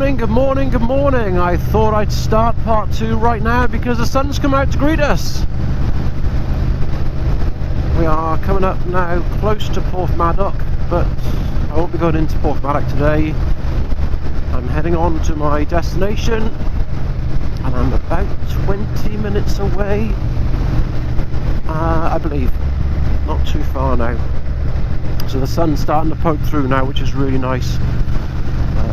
morning, good morning, good morning. I thought I'd start part 2 right now because the sun's come out to greet us. We are coming up now close to Porthmadog, but I won't be going into Porthmadog today. I'm heading on to my destination and I'm about 20 minutes away, I believe. Not too far now. So the sun's starting to poke through now, which is really nice.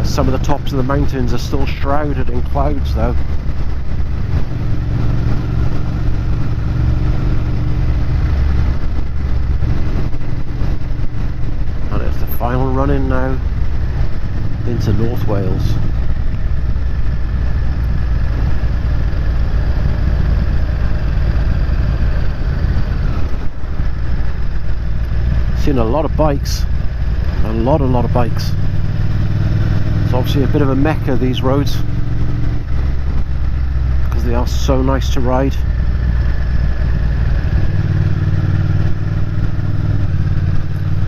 Some of the tops of the mountains are still shrouded in clouds though. And it's the final run in now into North Wales. Seen a lot of bikes, a lot of bikes. It's obviously a bit of a mecca, these roads, because they are so nice to ride.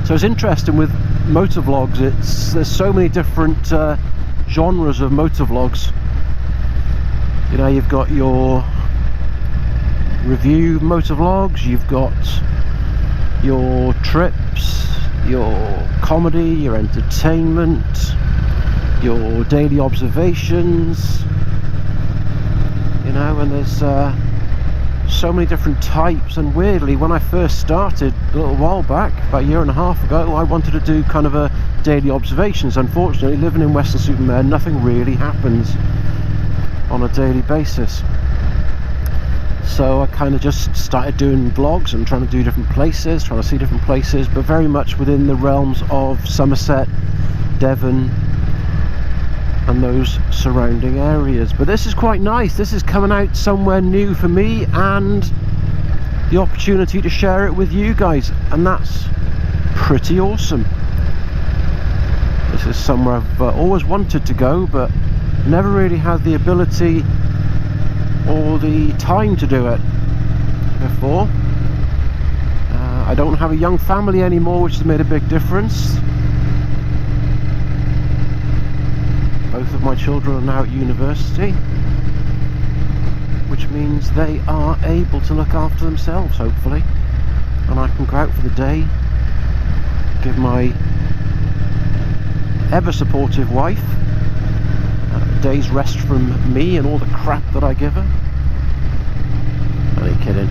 So it's interesting with motovlogs, there's so many different genres of motovlogs. You know, you've got your review motovlogs, you've got your trips, your comedy, your entertainment, your daily observations, you know, and there's so many different types. And weirdly, when I first started a little while back, about a year and a half ago, I wanted to do kind of a daily observations. Unfortunately, living in Weston-super-Mare, nothing really happens on a daily basis. So I kind of just started doing vlogs and trying to do different places, trying to see different places, but very much within the realms of Somerset, Devon, and those surrounding areas. But this is quite nice. This is coming out somewhere new for me and the opportunity to share it with you guys, and that's pretty awesome. This is somewhere I've always wanted to go, but never really had the ability or the time to do it before. I don't have a young family anymore, which has made a big difference. Both of my children are now at university, which means they are able to look after themselves, hopefully, and I can go out for the day, give my ever supportive wife a day's rest from me and all the crap that I give her. Are you kidding?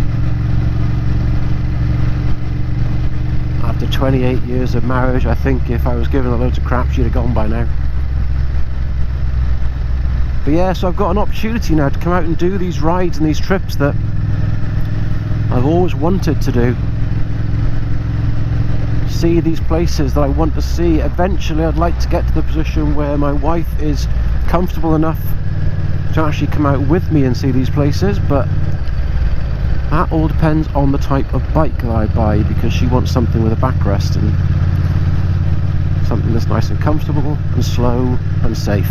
After 28 years of marriage, I think if I was giving her loads of crap, she'd have gone by now. But yeah, so I've got an opportunity now to come out and do these rides and these trips that I've always wanted to do. See these places that I want to see. Eventually I'd like to get to the position where my wife is comfortable enough to actually come out with me and see these places, but that all depends on the type of bike that I buy, because she wants something with a backrest and something that's nice and comfortable and slow and safe.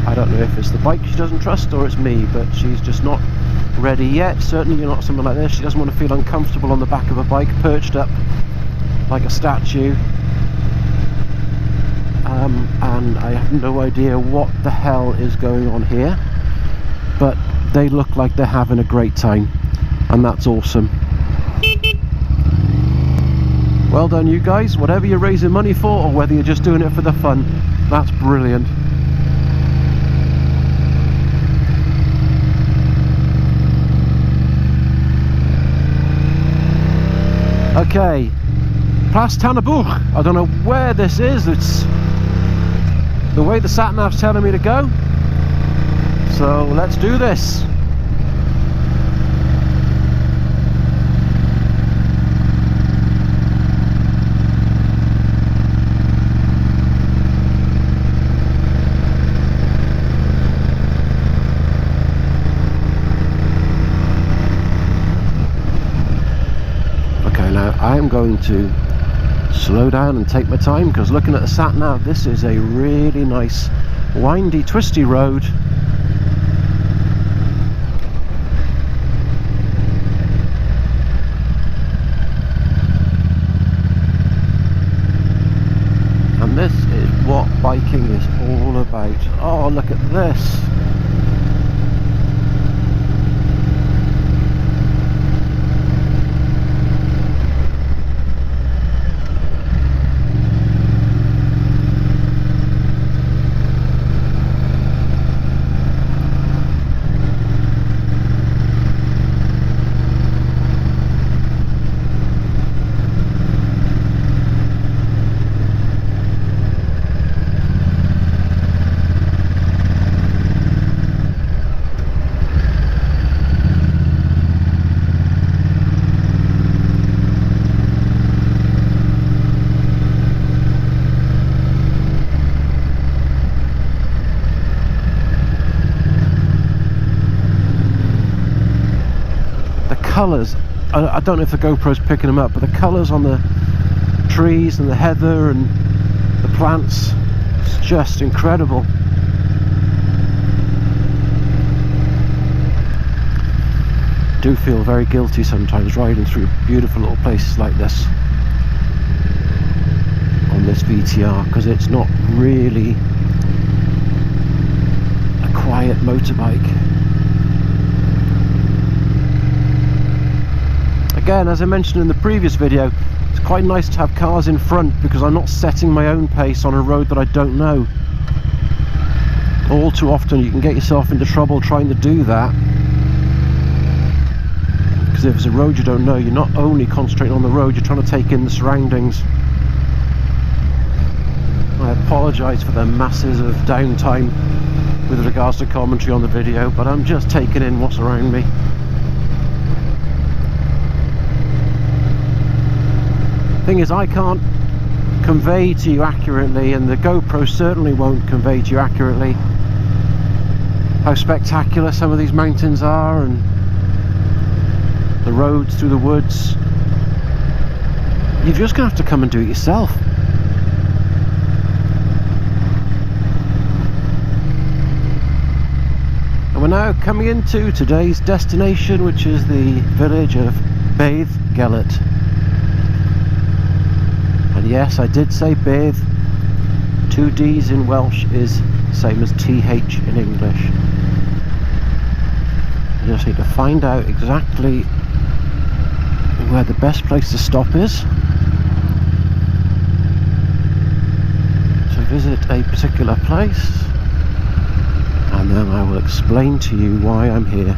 I don't know if it's the bike she doesn't trust or it's me, but she's just not ready yet. Certainly not something like this. She doesn't want to feel uncomfortable on the back of a bike, perched up like a statue. And I have no idea what the hell is going on here, but they look like they're having a great time, and that's awesome. Well done, you guys. Whatever you're raising money for, or whether you're just doing it for the fun, that's brilliant. Okay, Plas Tanabwch. I don't know where this is. It's the way the sat nav's telling me to go. So let's do this. I'm going to slow down and take my time, because looking at the sat nav, this is a really nice windy twisty road. And this is Oh, look at this. Colours, I don't know if the GoPro's picking them up, but the colours on the trees and the heather and the plants, it's just incredible. I do feel very guilty sometimes riding through beautiful little places like this on this VTR, because it's not really a quiet motorbike. Again, as I mentioned in the previous video, it's quite nice to have cars in front because I'm not setting my own pace on a road that I don't know. All too often you can get yourself into trouble trying to do that, because if it's a road you don't know, you're not only concentrating on the road, you're trying to take in the surroundings. I apologise for the masses of downtime with regards to commentary on the video, but I'm just taking in what's around me. Thing is, I can't convey to you accurately, and the GoPro certainly won't convey to you accurately, how spectacular some of these mountains are and the roads through the woods. You're just gonna have to come and do it yourself. And we're now coming into today's destination, which is the village of beddgelert. And yes, I did say bathe. 2 D's in Welsh is the same as TH in English. I just need to find out exactly where the best place to stop is to visit a particular place, and then I will explain to you why I'm here.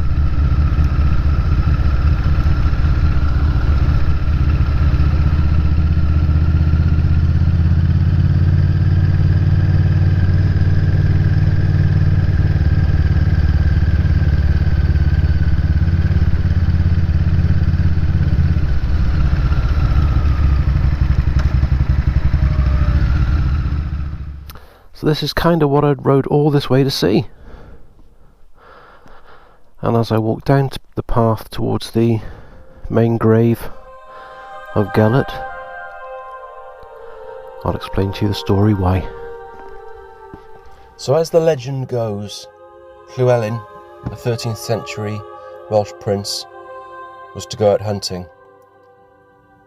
So this is kind of what I'd rode all this way to see. And as I walk down the path towards the main grave of Gelert, I'll explain to you the story why. So as the legend goes, Llywelyn, a 13th century Welsh prince, was to go out hunting.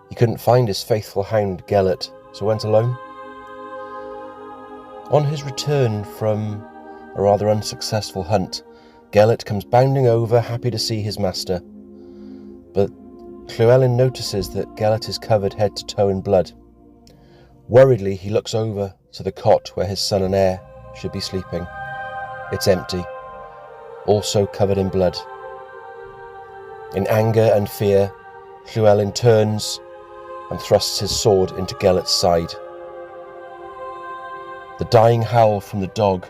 He couldn't find his faithful hound Gelert, so went alone. On his return from a rather unsuccessful hunt, Gelert comes bounding over, happy to see his master. But Llywelyn notices that Gelert is covered head to toe in blood. Worriedly, he looks over to the cot where his son and heir should be sleeping. It's empty, also covered in blood. In anger and fear, Llywelyn turns and thrusts his sword into Gelert's side. The dying howl from the dog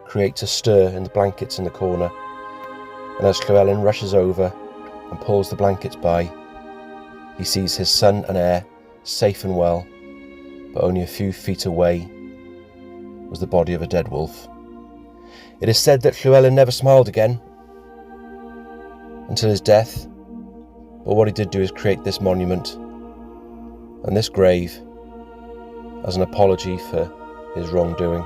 creates a stir in the blankets in the corner, and as Llywelyn rushes over and pulls the blankets by, he sees his son and heir safe and well, but only a few feet away was the body of a dead wolf. It is said that Llywelyn never smiled again until his death, but what he did do is create this monument and this grave as an apology for his wrongdoing.